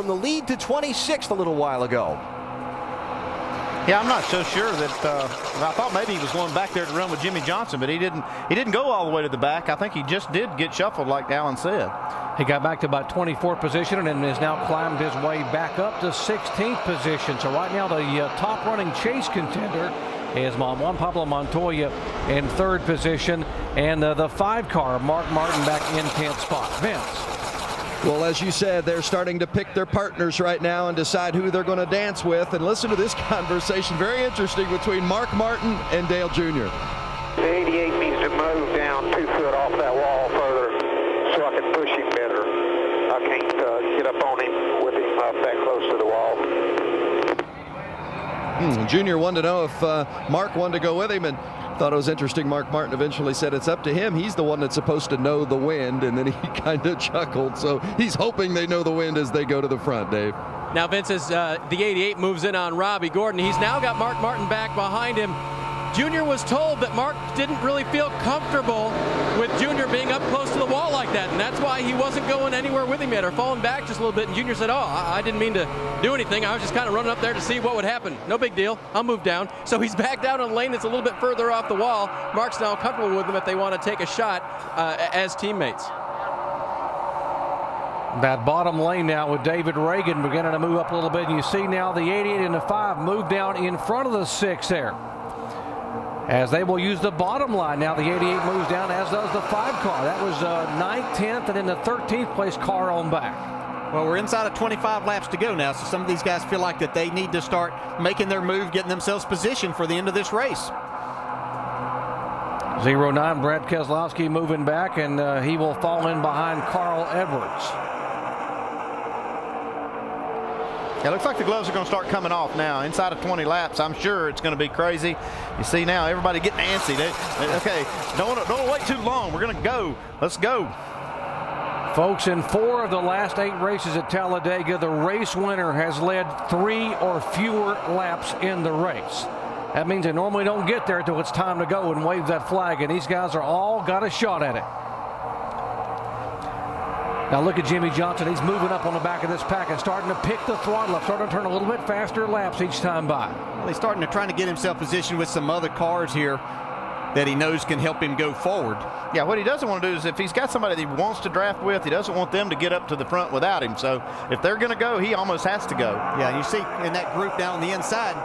from the lead to 26th a little while ago. Yeah, I'm not so sure that I thought maybe he was going back there to run with Jimmy Johnson, but he didn't go all the way to the back. I think he just did get shuffled, like Alan said. He got back to about 24th position and then has now climbed his way back up to 16th position. So right now the top running chase contender is Juan Pablo Montoya in 3rd position, and the 5 car, Mark Martin, back in 10th spot. Vince. Well, as you said, they're starting to pick their partners right now and decide who they're going to dance with. And listen to this conversation, very interesting, between Mark Martin and Dale Jr. The 88 needs to move down 2 foot off that wall further so I can push him better. I can't get up on him with him up that close to the wall. Junior wanted to know if Mark wanted to go with him, and thought it was interesting. Mark Martin eventually said it's up to him. He's the one that's supposed to know the wind, and then he kind of chuckled. So he's hoping they know the wind as they go to the front, Dave. Now, Vince, as the 88 moves in on Robbie Gordon, he's now got Mark Martin back behind him. Junior was told that Mark didn't really feel comfortable with Junior being up close to the wall like that, and that's why he wasn't going anywhere with him yet, or falling back just a little bit. And Junior said, I didn't mean to do anything. I was just kind of running up there to see what would happen. No big deal. I'll move down. So he's back down on a lane that's a little bit further off the wall. Mark's now comfortable with him if they want to take a shot as teammates. That bottom lane now with David Reagan beginning to move up a little bit. And you see now the 88 and the 5 move down in front of the 6 there, as they will use the bottom line. Now the 88 moves down, as does the 5 car. That was 9th, 10th, and then the 13th place car on back. Well, we're inside of 25 laps to go now, so some of these guys feel like that they need to start making their move, getting themselves positioned for the end of this race. 09, Brad Keselowski moving back, and he will fall in behind Carl Edwards. Yeah, it looks like the gloves are going to start coming off now. Inside of 20 laps, I'm sure it's going to be crazy. You see now everybody getting antsy. Okay, don't wait too long. We're going to go. Let's go. Folks, in 4 of the last 8 races at Talladega, the race winner has led 3 or fewer laps in the race. That means they normally don't get there until it's time to go and wave that flag, and these guys are all got a shot at it. Now look at Jimmy Johnson. He's moving up on the back of this pack and starting to pick the throttle up, starting to turn a little bit faster laps each time by. Well, he's starting to try to get himself positioned with some other cars here that he knows can help him go forward. Yeah, what he doesn't want to do is, if he's got somebody that he wants to draft with, he doesn't want them to get up to the front without him. So if they're going to go, he almost has to go. Yeah, you see in that group down on the inside,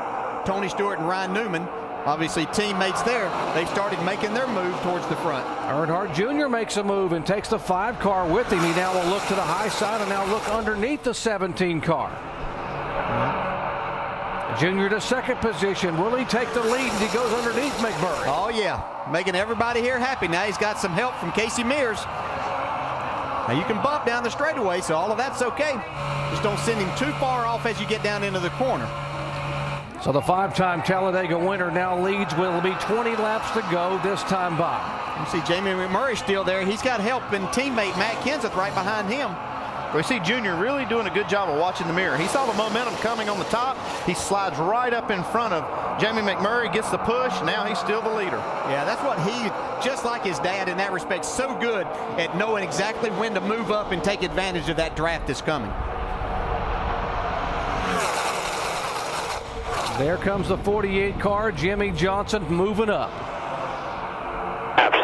Tony Stewart and Ryan Newman, obviously teammates there. They've started making their move towards the front. Earnhardt Jr. makes a move and takes the 5 car with him. He now will look to the high side and now look underneath the 17 car. Junior to 2nd position. Will he take the lead as he goes underneath McMurray? Oh, yeah. Making everybody here happy. Now he's got some help from Casey Mears. Now you can bump down the straightaway, so all of that's okay. Just don't send him too far off as you get down into the corner. So the 5-time Talladega winner now leads. Will be 20 laps to go this time by. You see Jamie McMurray still there. He's got help and teammate Matt Kenseth right behind him. We see Junior really doing a good job of watching the mirror. He saw the momentum coming on the top. He slides right up in front of Jamie McMurray, gets the push. Now he's still the leader. Yeah, that's what he, just like his dad in that respect, so good at knowing exactly when to move up and take advantage of that draft that's coming. There comes the 48 car, Jimmy Johnson moving up.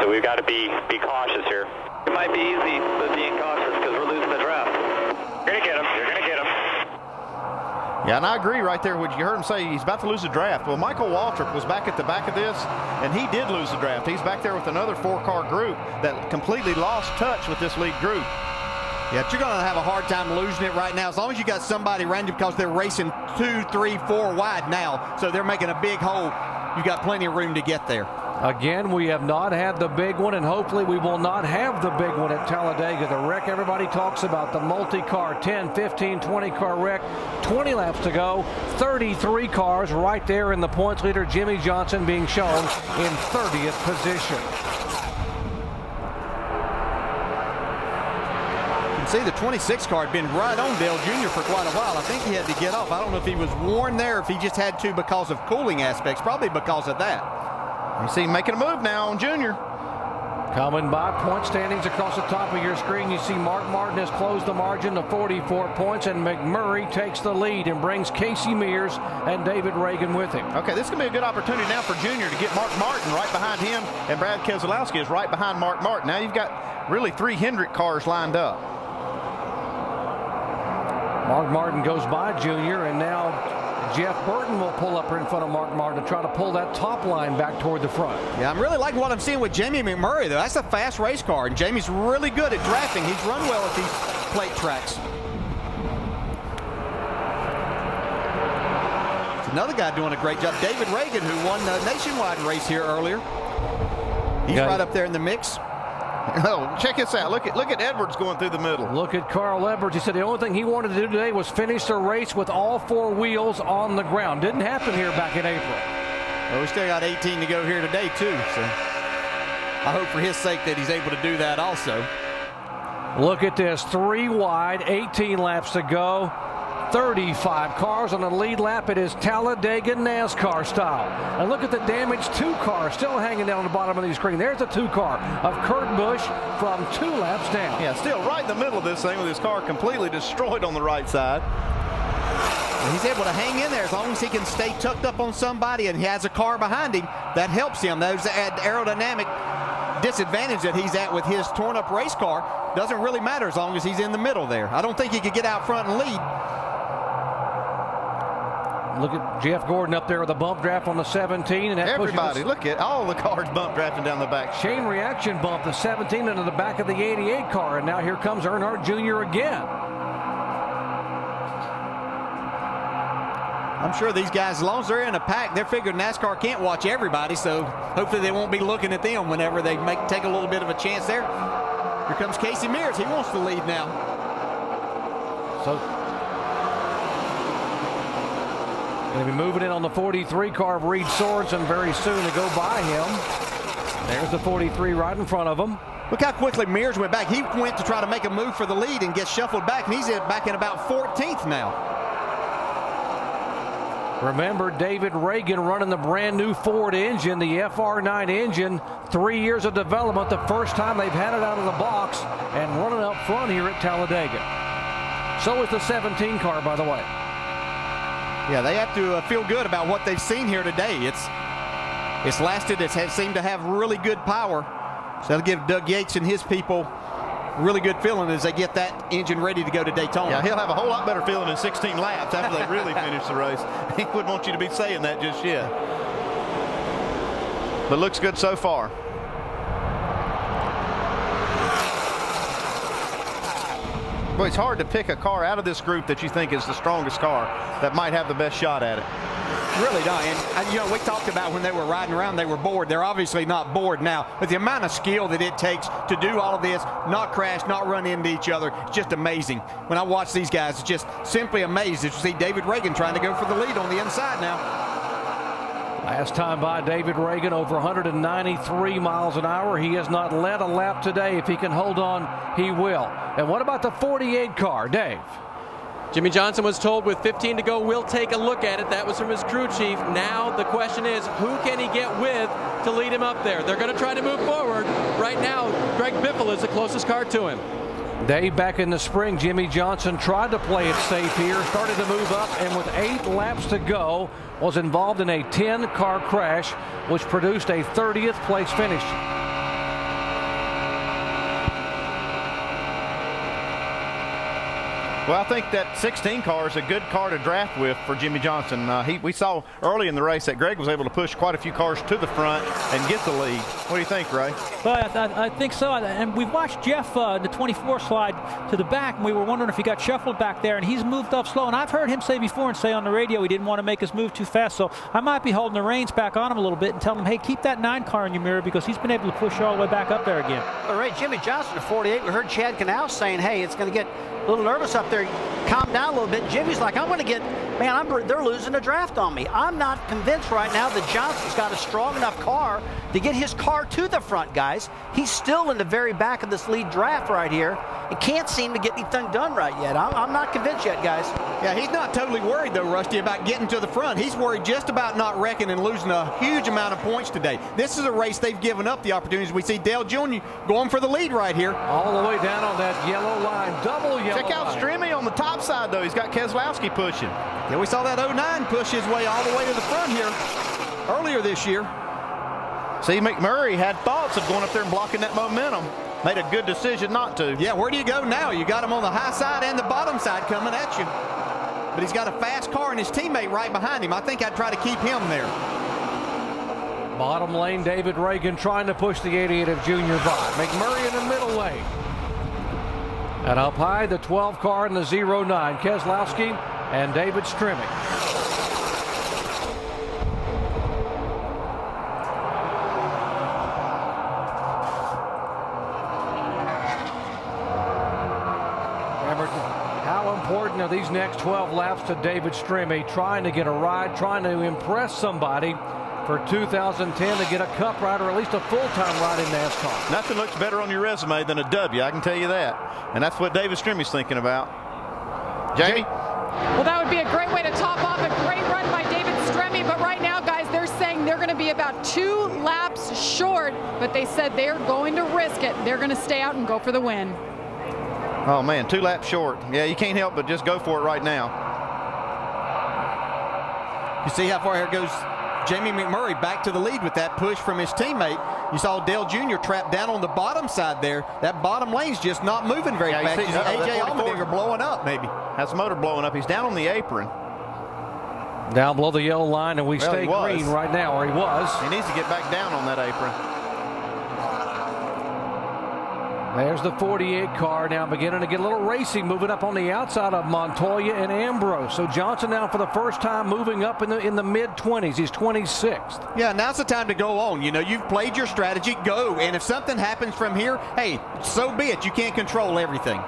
So we've got to be cautious here. It might be easy, but being cautious because we're losing the draft. You're going to get him. You're going to get him. Yeah, and I agree right there. What you heard him say, he's about to lose the draft. Well, Michael Waltrip was back at the back of this, and he did lose the draft. He's back there with another 4-car group that completely lost touch with this lead group. Yeah, but you're going to have a hard time losing it right now as long as you got somebody around you, because they're racing 2, 3, 4 wide now. So they're making a big hole. You've got plenty of room to get there. Again, we have not had the big one, and hopefully we will not have the big one at Talladega. The wreck everybody talks about, the multi-car, 10, 15, 20-car wreck, 20 laps to go, 33 cars right there in the points leader, Jimmy Johnson being shown in 30th position. See, the 26 car had been right on Dale Jr. for quite a while. I think he had to get off. I don't know if he was worn there, if he just had to because of cooling aspects. Probably because of that. You see him making a move now on Junior. Coming by, point standings across the top of your screen. You see Mark Martin has closed the margin to 44 points, and McMurray takes the lead and brings Casey Mears and David Reagan with him. Okay, this is going to be a good opportunity now for Junior to get Mark Martin right behind him, and Brad Keselowski is right behind Mark Martin. Now you've got really 3 Hendrick cars lined up. Mark Martin goes by Junior, and now Jeff Burton will pull up in front of Mark Martin to try to pull that top line back toward the front. Yeah, I'm really liking what I'm seeing with Jamie McMurray, though. That's a fast race car, and Jamie's really good at drafting. He's run well at these plate tracks. Another guy doing a great job, David Reagan, who won the nationwide race here earlier. He's right up there in the mix. Oh, check this out. Look at Edwards going through the middle. Look at Carl Edwards. He said the only thing he wanted to do today was finish the race with all 4 wheels on the ground. Didn't happen here back in April. Well, we still got 18 to go here today, too. So I hope for his sake that he's able to do that also. Look at this. 3 wide, 18 laps to go. 35 cars on the lead lap. It is Talladega NASCAR style. And look at the damaged 2 car still hanging down on the bottom of the screen. There's the 2 car of Kurt Busch from 2 laps down. Yeah, still right in the middle of this thing with his car completely destroyed on the right side. He's able to hang in there as long as he can stay tucked up on somebody and he has a car behind him. That helps him. There's an aerodynamic disadvantage that he's at with his torn up race car. Doesn't really matter as long as he's in the middle there. I don't think he could get out front and lead. Look at Jeff Gordon up there with a bump draft on the 17. And that everybody, look at all the cars bump drafting down the back. Chain reaction bump, the 17 into the back of the 88 car. And now here comes Earnhardt Jr. again. I'm sure these guys, as long as they're in a pack, they're figuring NASCAR can't watch everybody, so hopefully they won't be looking at them whenever they take a little bit of a chance there. Here comes Casey Mears. He wants to lead now. So going to be moving in on the 43 car of Reed Sorensen very soon to go by him. There's the 43 right in front of him. Look how quickly Mears went back. He went to try to make a move for the lead and gets shuffled back, and he's back in about 14th now. Remember, David Reagan running the brand new Ford engine, the FR9 engine, 3 years of development, the first time they've had it out of the box, and running up front here at Talladega. So is the 17 car, by the way. Yeah, they have to feel good about what they've seen here today. It's lasted. It has seemed to have really good power. So that'll give Doug Yates and his people really good feeling as they get that engine ready to go to Daytona. Yeah, he'll have a whole lot better feeling in 16 laps after they really finish the race. He wouldn't want you to be saying that just yet. But looks good so far. Well, it's hard to pick a car out of this group that you think is the strongest car that might have the best shot at it. Really not. And you know, we talked about when they were riding around, they were bored. They're obviously not bored now. But the amount of skill that it takes to do all of this, not crash, not run into each other, it's just amazing. When I watch these guys, it's just simply amazed as you see David Reagan trying to go for the lead on the inside now. Last time by David Reagan, over 193 miles an hour. He has not led a lap today. If he can hold on, he will. And what about the 48 car, Dave? Jimmy Johnson was told with 15 to go, we'll take a look at it. That was from his crew chief. Now the question is, who can he get with to lead him up there? They're going to try to move forward. Right now, Greg Biffle is the closest car to him. Dave, back in the spring, Jimmy Johnson tried to play it safe here, started to move up, and with 8 laps to go, was involved in a 10-car crash, which produced a 30th place finish. Well, I think that 16 car is a good car to draft with for Jimmy Johnson. We saw early in the race that Greg was able to push quite a few cars to the front and get the lead. What do you think, Ray? Well, I think so. And we've watched Jeff the 24 slide to the back, and we were wondering if he got shuffled back there, and he's moved up slow. And I've heard him say before and say on the radio he didn't want to make his move too fast. So I might be holding the reins back on him a little bit and telling him, hey, keep that 9 car in your mirror because he's been able to push all the way back up there again. All right, Jimmy Johnson at 48. We heard Chad Canals saying, hey, it's going to get a little nervous up there. Calm down a little bit. Jimmy's like, I'm going to get, man, they're losing a draft on me. I'm not convinced right now that Johnson's got a strong enough car to get his car to the front, guys. He's still in the very back of this lead draft right here and can't seem to get anything done right yet. I'm not convinced yet, guys. Yeah, he's not totally worried, though, Rusty, about getting to the front. He's worried just about not wrecking and losing a huge amount of points today. This is a race they've given up the opportunities. We see Dale Jr. going for the lead right here. All the way down on that yellow line, double yellow Check out line. Strimmy on the top side, though. He's got Keselowski pushing. Yeah, we saw that 09 push his way all the way to the front here earlier this year. See, McMurray had thoughts of going up there and blocking that momentum. Made a good decision not to. Yeah, where do you go now? You got him on the high side and the bottom side coming at you. But he's got a fast car and his teammate right behind him. I think I'd try to keep him there. Bottom lane, David Reagan trying to push the 88 of Junior by. McMurray in the middle lane. And up high, the 12 car in the 09, Keselowski and David Strimmy. How important are these next 12 laps to David Strimmy, trying to get a ride, trying to impress somebody for 2010 to get a cup ride or at least a full-time ride in NASCAR? Nothing looks better on your resume than a W, I can tell you that. And that's what David Strimmy's thinking about. Jamie? Well, that would be a great way to top off a great run by David Strimmy. But right now, guys, they're saying they're going to be about 2 laps short. But they said they're going to risk it. They're going to stay out and go for the win. Oh, man, 2 laps short. Yeah, you can't help but just go for it right now. You see how far here goes Jamie McMurray back to the lead with that push from his teammate. You saw Dale Jr. trapped down on the bottom side there. That bottom lane's just not moving very fast. You see AJ Allmendinger blowing up, maybe. That's the motor blowing up. He's down on the apron. Down below the yellow line, and we stay green right now, or he was. He needs to get back down on that apron. There's the 48 car now beginning to get a little racing, moving up on the outside of Montoya and Ambrose. So Johnson now for the first time moving up in the mid-20s. He's 26th. Yeah, now's the time to go on. You know, you've played your strategy, go. And if something happens from here, hey, so be it. You can't control everything.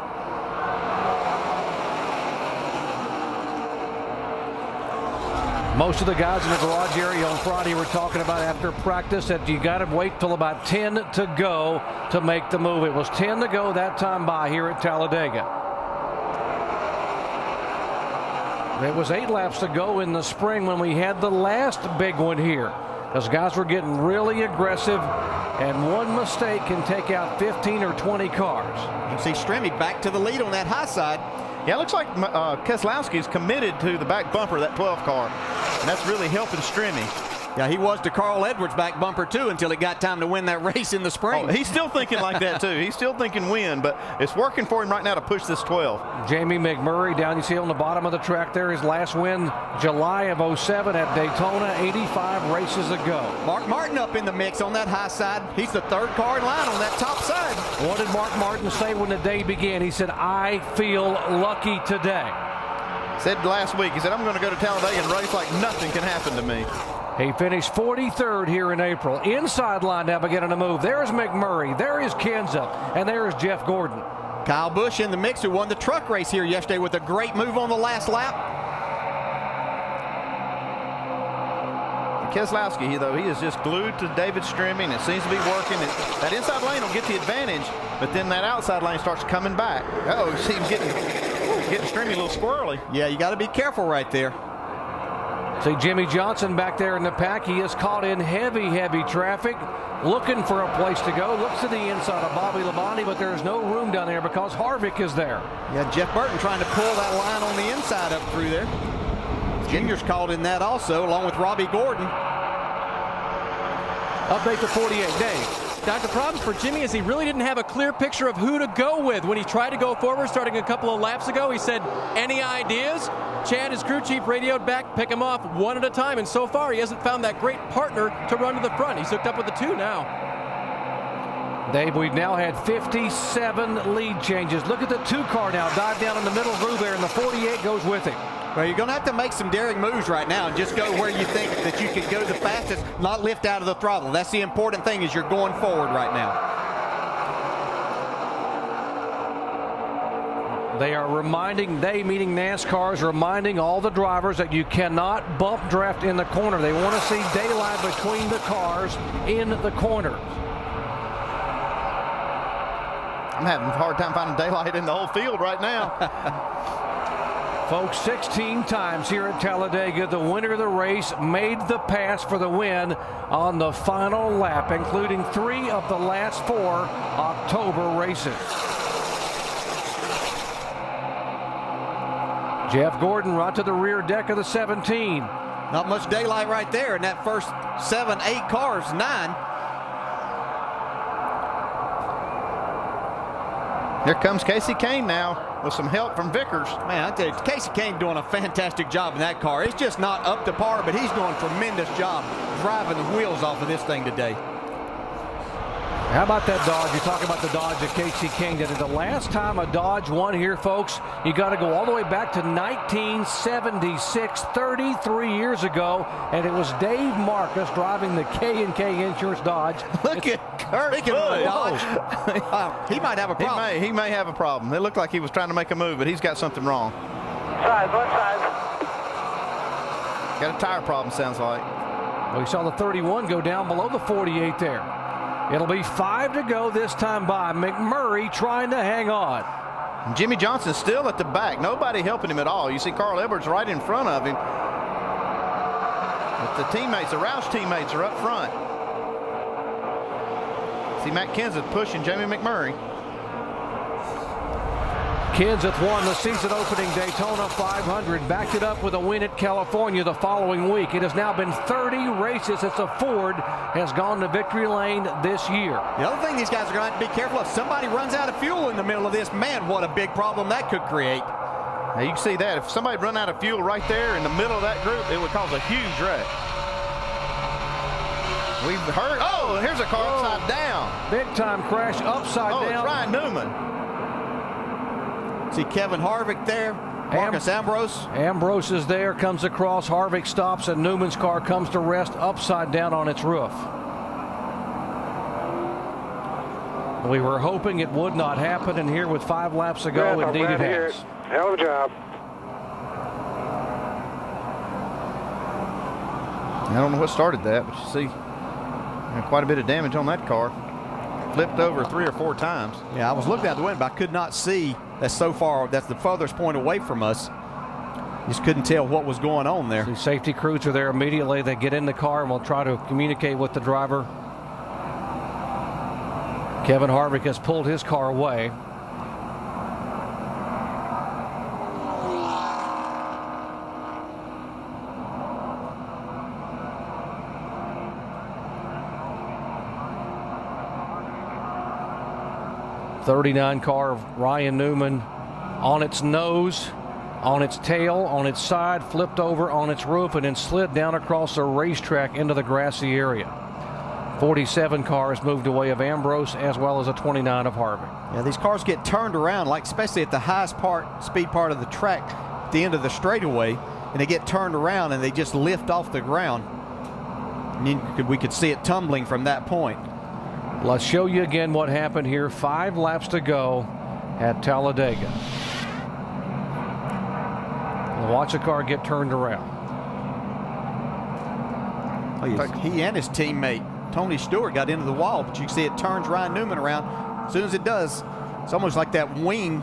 Most of the guys in the garage area on Friday were talking about after practice that you got to wait till about 10 to go to make the move. It was 10 to go that time by here at Talladega. It was 8 laps to go in the spring when we had the last big one here. Those guys were getting really aggressive, and one mistake can take out 15 or 20 cars. You see Strimmy back to the lead on that high side. Yeah, it looks like Keselowski is committed to the back bumper of that 12 car, and that's really helping Strimmy. Yeah, he was to Carl Edwards' back bumper, too, until it got time to win that race in the spring. Oh, he's still thinking like that, too. He's still thinking win, but it's working for him right now to push this 12. Jamie McMurray down, you see on the bottom of the track there, his last win, July of 07 at Daytona, 85 races ago. Mark Martin up in the mix on that high side. He's the 3rd car in line on that top side. What did Mark Martin say when the day began? He said, I feel lucky today. Said last week, he said, I'm going to go to Talladega and race like nothing can happen to me. He finished 43rd here in April. Inside line now beginning to move. There's McMurray. There is Kenza. And there is Jeff Gordon. Kyle Busch in the mix, who won the truck race here yesterday with a great move on the last lap. Keselowski, though, he is just glued to David Strimmy, and it seems to be working. That inside lane will get the advantage, but then that outside lane starts coming back. Uh-oh, see him getting Strimmy a little squirrely. Yeah, you got to be careful right there. See Jimmy Johnson back there in the pack. He is caught in heavy traffic, looking for a place to go. Looks to the inside of Bobby Labonte, but there's no room down there because Harvick is there. Yeah, Jeff Burton trying to pull that line on the inside up through there. Junior's caught in that also, along with Robbie Gordon. Update to 48, Dave. The problem for Jimmy is he really didn't have a clear picture of who to go with. When he tried to go forward starting a couple of laps ago, he said, any ideas? Chad, his crew chief, radioed back, pick him off one at a time, and so far he hasn't found that great partner to run to the front. He's hooked up with the 2 now. Dave, we've now had 57 lead changes. Look at the 2 car now, dive down in the middle groove there, and the 48 goes with him. Well, you're going to have to make some daring moves right now and just go where you think that you can go the fastest, not lift out of the throttle. That's the important thing, is you're going forward right now. They are reminding, meaning NASCAR, is reminding all the drivers that you cannot bump draft in the corner. They want to see daylight between the cars in the corners. I'm having a hard time finding daylight in the whole field right now. Folks, 16 times here at Talladega, the winner of the race made the pass for the win on the final lap, including 3 of the last 4 October races. Jeff Gordon right to the rear deck of the 17. Not much daylight right there in that first 7, 8 cars, 9. Here comes Casey Kane now with some help from Vickers. Man, I tell you, Casey Kane doing a fantastic job in that car. It's just not up to par, but he's doing a tremendous job driving the wheels off of this thing today. How about that Dodge? You're talking about the Dodge that Casey King did. The last time a Dodge won here, folks, you got to go all the way back to 1976, 33 years ago, and it was Dave Marcus driving the K&K Insurance Dodge. Look at Kurt Hood. Dodge. He might have a problem. He may have a problem. It looked like he was trying to make a move, but he's got something wrong. Size, what size? Got a tire problem, sounds like. Well, you saw the 31 go down below the 48 there. It'll be 5 to go this time by. McMurray trying to hang on. And Jimmy Johnson's still at the back. Nobody helping him at all. You see Carl Edwards right in front of him. But the teammates, the Roush teammates are up front. See Matt Kenseth pushing Jamie McMurray. Kenseth won the season-opening Daytona 500, backed it up with a win at California the following week. It has now been 30 races since a Ford has gone to victory lane this year. The other thing these guys are going to have to be careful of, somebody runs out of fuel in the middle of this, man, what a big problem that could create. Now you can see that. If somebody run out of fuel right there in the middle of that group, it would cause a huge wreck. We've heard, oh, here's a car upside down. Big-time crash upside down. Oh, it's Ryan Newman. See Kevin Harvick there, Marcus Ambrose. Ambrose is there, comes across, Harvick stops, and Newman's car comes to rest upside down on its roof. We were hoping it would not happen, and here with 5 laps to go, indeed it has. Hell of a job. I don't know what started that, but you see quite a bit of damage on that car. Flipped over 3 or 4 times. Yeah, I was looking out the window, but I could not see. That's so far, that's the furthest point away from us. Just couldn't tell what was going on there. The safety crews are there immediately. They get in the car and will try to communicate with the driver. Kevin Harvick has pulled his car away. '39 car of Ryan Newman on its nose, on its tail, on its side, flipped over on its roof, and then slid down across the racetrack into the grassy area. 47 cars moved away of Ambrose, as well as a 29 of Harvick. Yeah, these cars get turned around, like especially at the highest speed part of the track, at the end of the straightaway, and they get turned around and they just lift off the ground. And we could see it tumbling from that point. Let's show you again what happened here. 5 laps to go at Talladega. We'll watch a car get turned around. He and his teammate Tony Stewart got into the wall, but you can see it turns Ryan Newman around. As soon as it does, it's almost like that wing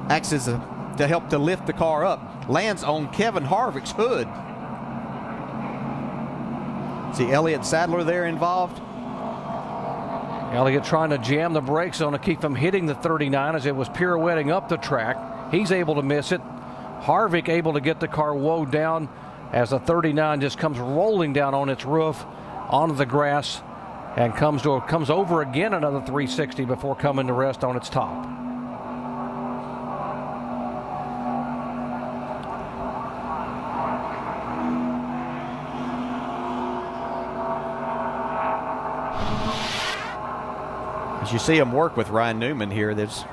acts as to help to lift the car up. Lands on Kevin Harvick's hood. See Elliott Sadler there involved. Elliott trying to jam the brakes on to keep from hitting the 39 as it was pirouetting up the track. He's able to miss it. Harvick able to get the car woed down as the 39 just comes rolling down on its roof onto the grass and comes over again another 360 before coming to rest on its top. As you see him work with Ryan Newman here, these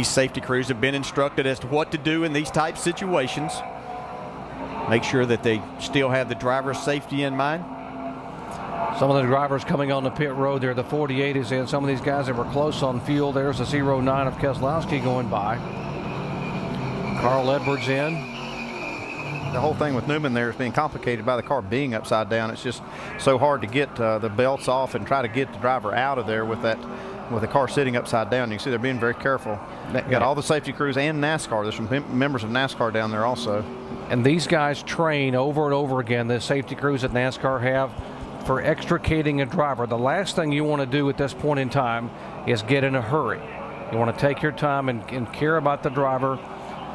safety crews have been instructed as to what to do in these type situations. Make sure that they still have the driver's safety in mind. Some of the drivers coming on the pit road there, the 48 is in. Some of these guys that were close on fuel. There's the 09 of Keselowski going by. Carl Edwards in. The whole thing with Newman there is being complicated by the car being upside down. It's just so hard to get the belts off and try to get the driver out of there with that with the car sitting upside down. You can see they're being very careful. Got all the safety crews and NASCAR. There's some members of NASCAR down there also. And these guys train over and over again, the safety crews that NASCAR have, for extricating a driver. The last thing you want to do at this point in time is get in a hurry. You want to take your time and care about the driver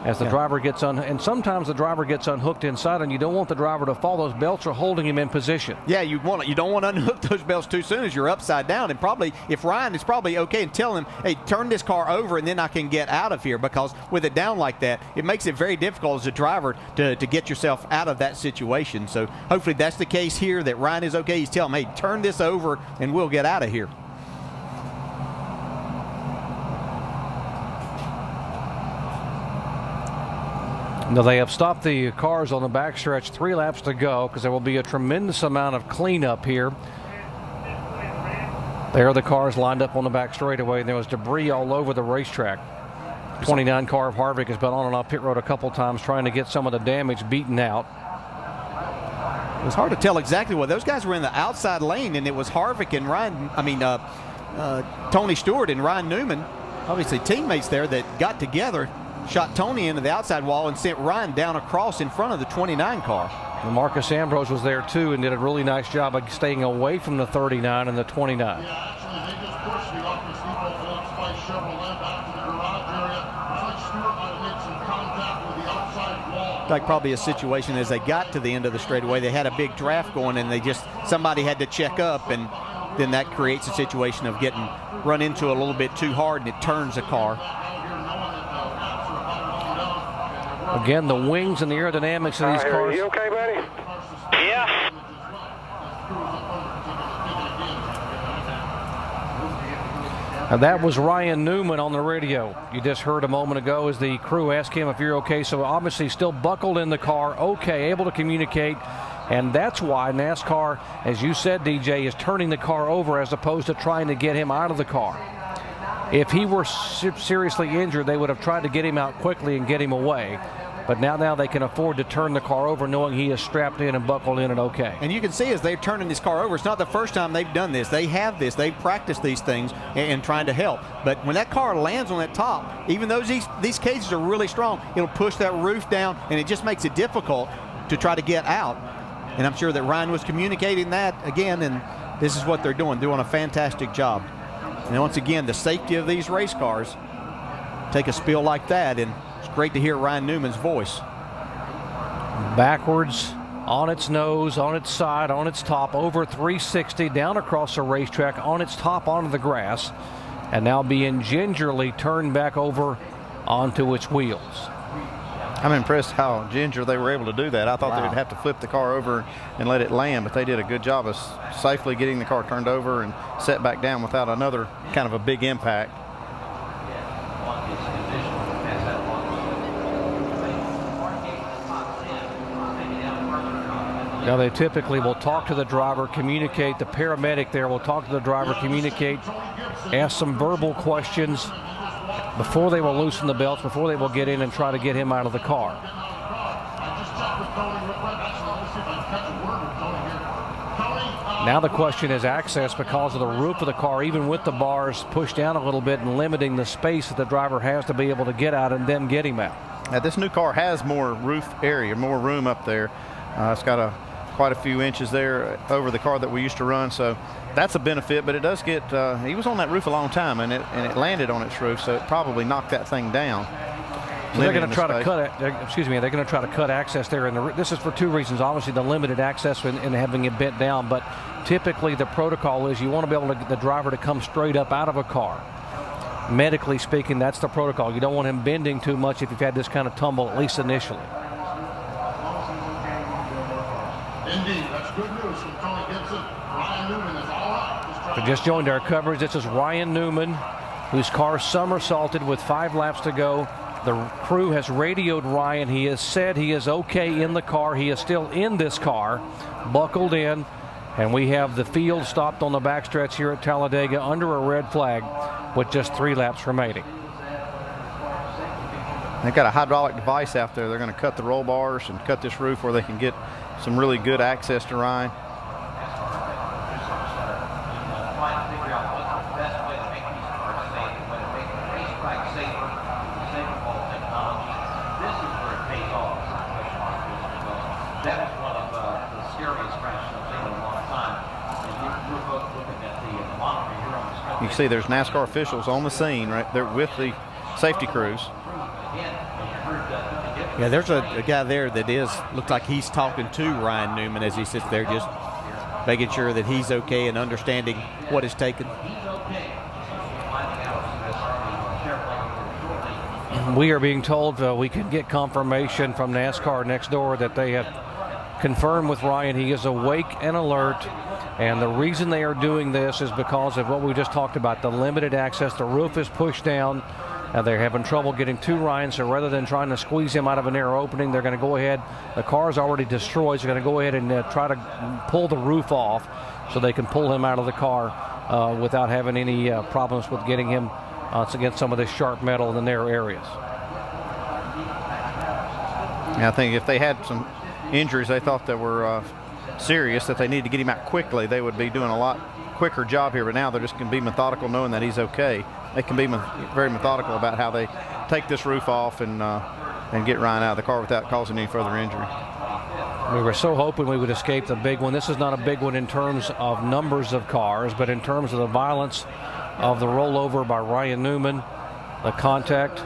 as the driver gets and sometimes the driver gets unhooked inside, and you don't want the driver to fall. Those belts are holding him in position. Yeah, you don't want to unhook those belts too soon as you're upside down. And probably, if Ryan is probably okay and tell him, hey, turn this car over and then I can get out of here, because with it down like that, it makes it very difficult as a driver to get yourself out of that situation. So hopefully that's the case here, that Ryan is okay. He's telling him, hey, turn this over and we'll get out of here. Now they have stopped the cars on the backstretch, 3 laps to go, because there will be a tremendous amount of cleanup here. There are the cars lined up on the back straightaway, and there was debris all over the racetrack. 29 car of Harvick has been on and off pit road a couple times trying to get some of the damage beaten out. It was hard to tell exactly what. Those guys were in the outside lane, and it was Harvick and Tony Stewart and Ryan Newman, obviously teammates there, that got together, shot Tony into the outside wall and sent Ryan down across in front of the 29 car. And Marcus Ambrose was there too and did a really nice job of staying away from the 39 and the 29. Like probably a situation as they got to the end of the straightaway, they had a big draft going and somebody had to check up, and then that creates a situation of getting run into a little bit too hard and it turns the car. Again, the wings and the aerodynamics of these cars. You okay, buddy? Yeah. And that was Ryan Newman on the radio. You just heard a moment ago as the crew asked him if you're okay. So obviously still buckled in the car, okay, able to communicate. And that's why NASCAR, as you said, DJ, is turning the car over as opposed to trying to get him out of the car. If he were seriously injured, they would have tried to get him out quickly and get him away. But now they can afford to turn the car over knowing he is strapped in and buckled in and okay. And you can see as they're turning this car over, it's not the first time they've done this. They have this. They've practiced these things and trying to help. But when that car lands on that top, even though these cases are really strong, it'll push that roof down, and it just makes it difficult to try to get out. And I'm sure that Ryan was communicating that again, and this is what they're doing a fantastic job. And once again, the safety of these race cars take a spill like that, and it's great to hear Ryan Newman's voice. Backwards, on its nose, on its side, on its top, over 360, down across the racetrack, on its top, onto the grass, and now being gingerly turned back over onto its wheels. I'm impressed how ginger they were able to do that. I thought they would have to flip the car over and let it land, but they did a good job of safely getting the car turned over and set back down without another kind of a big impact. Now they typically will talk to the driver, communicate. The paramedic there will talk to the driver, communicate, ask some verbal questions before they will loosen the belts, before they will get in and try to get him out of the car. Now the question is access because of the roof of the car, even with the bars pushed down a little bit and limiting the space that the driver has to be able to get out and then get him out. Now this new car has more roof area, more room up there. It's got quite a few inches there over the car that we used to run, so that's a benefit. But it does get he was on that roof a long time, and it landed on its roof, so it probably knocked that thing down. So they're going to try to cut it. They're going to try to cut access there, and this is for two reasons. Obviously, the limited access and having it bent down, but typically the protocol is you want to be able to get the driver to come straight up out of a car. Medically speaking, that's the protocol. You don't want him bending too much if you've had this kind of tumble, at least initially. Indeed, that's good news from Tony Gibson. Ryan Newman is all right. We just joined our coverage. This is Ryan Newman, whose car somersaulted with 5 laps to go. The crew has radioed Ryan. He has said he is okay in the car. He is still in this car, buckled in, and we have the field stopped on the backstretch here at Talladega under a red flag with just 3 laps remaining. They've got a hydraulic device out there. They're going to cut the roll bars and cut this roof where they can get some really good access to Ryan. That was one of the scariest crashes I've seen in a long time. And you're both looking at the monitor here on the screen. You can see there's NASCAR officials on the scene right there with the safety crews. Yeah, there's a guy there that looks like he's talking to Ryan Newman as he sits there, just making sure that he's okay and understanding what is taken. We are being told we can get confirmation from NASCAR next door that they have confirmed with Ryan he is awake and alert. And the reason they are doing this is because of what we just talked about, the limited access. The roof is pushed down. They're having trouble getting to Ryan, so rather than trying to squeeze him out of a narrow opening, they're going to go ahead. The car is already destroyed, so they're going to go ahead and try to pull the roof off so they can pull him out of the car without having any problems with getting him against some of this sharp metal in the narrow areas. I think if they had some injuries they thought that were serious, that they needed to get him out quickly, they would be doing a lot quicker job here. But now they're just going to be methodical, knowing that he's okay. They can be very methodical about how they take this roof off and get Ryan out of the car without causing any further injury. We were so hoping we would escape the big one. This is not a big one in terms of numbers of cars, but in terms of the violence of the rollover by Ryan Newman, the contact.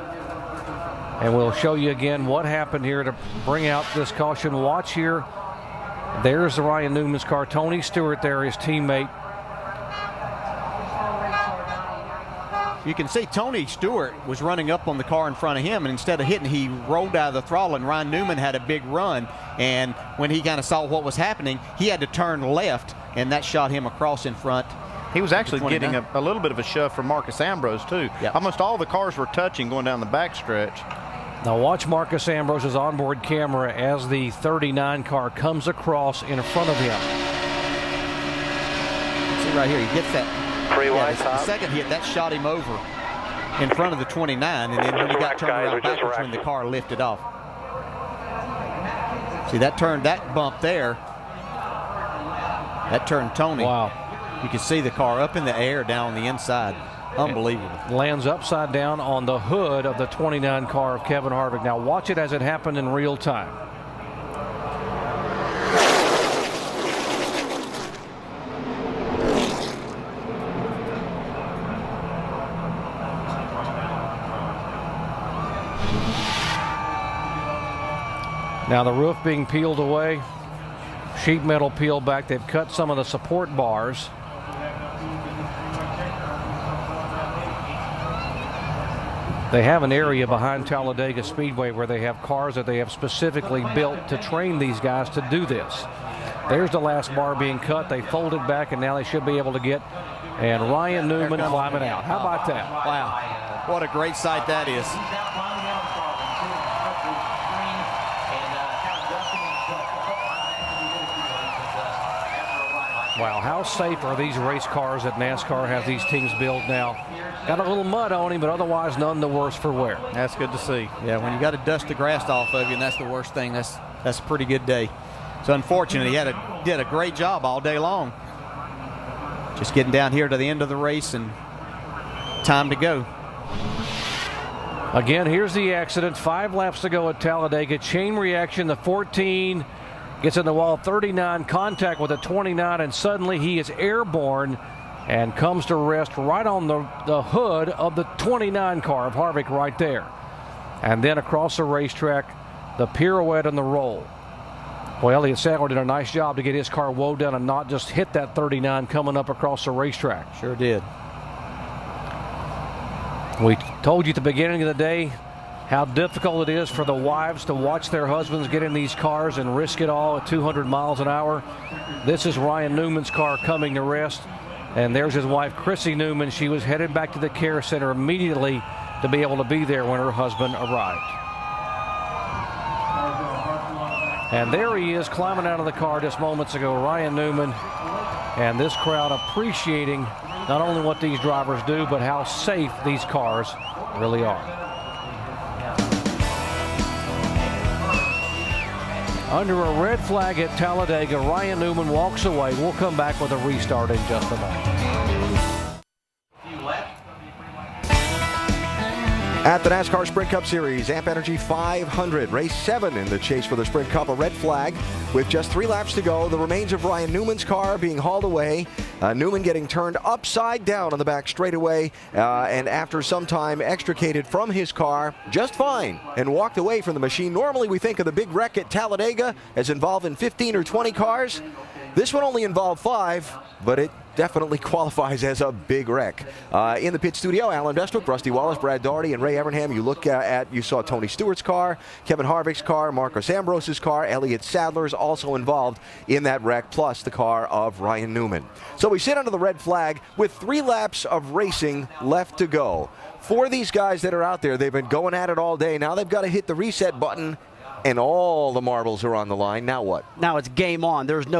And we'll show you again what happened here to bring out this caution. Watch here. There's the Ryan Newman's car. Tony Stewart there, his teammate. You can see Tony Stewart was running up on the car in front of him, and instead of hitting, he rolled out of the throttle, and Ryan Newman had a big run. And when he kind of saw what was happening, he had to turn left, and that shot him across in front. He was actually getting a little bit of a shove from Marcus Ambrose, too. Yep. Almost all the cars were touching going down the backstretch. Now watch Marcus Ambrose's onboard camera as the 39 car comes across in front of him. See right here, he gets that. The second hit, that shot him over in front of the 29, and then when he got turned around backwards when the car lifted off. See, that bump there, that turned Tony. Wow. You can see the car up in the air down on the inside. Unbelievable. It lands upside down on the hood of the 29 car of Kevin Harvick. Now watch it as it happened in real time. Now the roof being peeled away, sheet metal peeled back. They've cut some of the support bars. They have an area behind Talladega Speedway where they have cars that they have specifically built to train these guys to do this. There's the last bar being cut. They folded back, and now they should be able to get, and Ryan Newman climbing out. How about that? Wow. What a great sight that is. Wow, how safe are these race cars that NASCAR has these teams build now? Got a little mud on him, but otherwise none the worse for wear. That's good to see. Yeah, when you got to dust the grass off of you, and that's the worst thing, that's a pretty good day. It's unfortunate. He did a great job all day long. Just getting down here to the end of the race and time to go. Again, here's the accident. 5 laps to go at Talladega. Chain reaction, the 14 gets in the wall, 39 contact with a 29, and suddenly he is airborne and comes to rest right on the hood of the 29 car of Harvick right there. And then across the racetrack, the pirouette and the roll. Well, Elliott Sadler did a nice job to get his car wound down and not just hit that 39 coming up across the racetrack. Sure did. We told you at the beginning of the day how difficult it is for the wives to watch their husbands get in these cars and risk it all at 200 miles an hour. This is Ryan Newman's car coming to rest, and there's his wife, Chrissy Newman. She was headed back to the care center immediately to be able to be there when her husband arrived. And there he is climbing out of the car just moments ago, Ryan Newman, and this crowd appreciating not only what these drivers do, but how safe these cars really are. Under a red flag at Talladega, Ryan Newman walks away. We'll come back with a restart in just a moment. At the NASCAR Sprint Cup Series, Amp Energy 500, race 7 in the chase for the Sprint Cup, a red flag with just 3 laps to go. The remains of Ryan Newman's car being hauled away. Newman getting turned upside down on the back straightaway, and after some time extricated from his car just fine and walked away from the machine. Normally we think of the big wreck at Talladega as involving 15 or 20 cars. This one only involved 5, but it definitely qualifies as a big wreck. In the pit studio, Alan Bestwick, Rusty Wallace, Brad Daugherty, and Ray Evernham. You saw Tony Stewart's car, Kevin Harvick's car, Marcos Ambrose's car, Elliott Sadler's also involved in that wreck, plus the car of Ryan Newman. So we sit under the red flag with 3 laps of racing left to go. For these guys that are out there, they've been going at it all day. Now they've got to hit the reset button, and all the marbles are on the line. Now what? Now it's game on. There's no